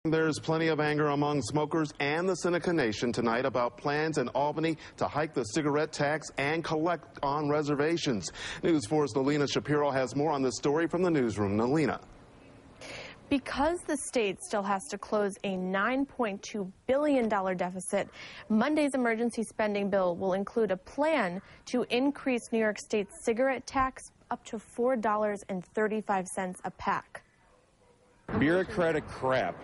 There's plenty of anger among smokers and the Seneca Nation tonight about plans in Albany to hike the cigarette tax and collect on reservations. News 4's Nalina Shapiro has more on this story from the newsroom. Nalina. Because the state still has to close a $9.2 billion deficit, Monday's emergency spending bill will include a plan to increase New York State's cigarette tax up to $4.35 a pack. Bureaucratic crap.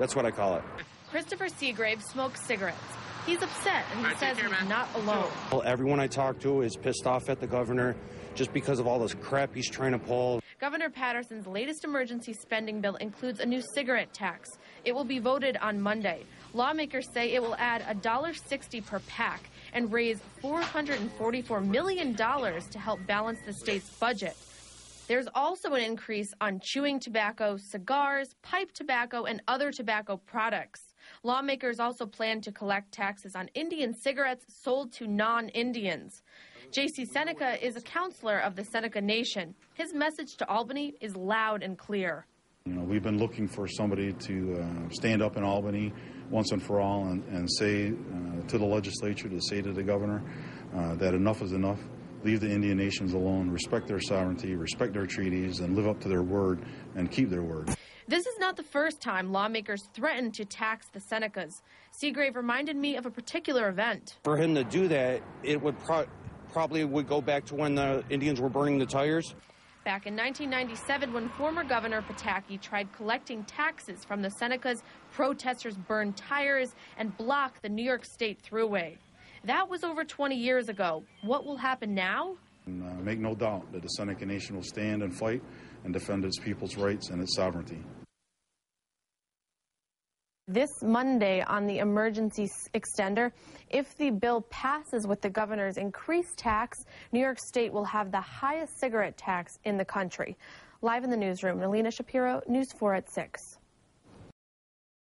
That's what I call it. Christopher Seagrave smokes cigarettes. He's upset, and he says he's not alone. Well, everyone I talk to is pissed off at the governor just because of all this crap he's trying to pull. Governor Patterson's latest emergency spending bill includes a new cigarette tax. It will be voted on Monday. Lawmakers say it will add $1.60 per pack and raise $444 million to help balance the state's budget. There's also an increase on chewing tobacco, cigars, pipe tobacco, and other tobacco products. Lawmakers also plan to collect taxes on Indian cigarettes sold to non-Indians. J.C. Seneca is a counselor of the Seneca Nation. His message to Albany is loud and clear. You know, we've been looking for somebody to stand up in Albany once and for all and say to the legislature, to say to the governor that enough is enough. Leave the Indian nations alone, respect their sovereignty, respect their treaties, and live up to their word and keep their word. This is not the first time lawmakers threatened to tax the Senecas. Seagrave reminded me of a particular event. For him to do that, it would probably would go back to when the Indians were burning the tires. Back in 1997, when former Governor Pataki tried collecting taxes from the Senecas, protesters burned tires and blocked the New York State Thruway. That was over 20 years ago. What will happen now? Make no doubt that the Seneca Nation will stand and fight and defend its people's rights and its sovereignty. This Monday on the emergency extender, if the bill passes with the governor's increased tax, New York State will have the highest cigarette tax in the country. Live in the newsroom, Nalina Shapiro, News 4 at 6.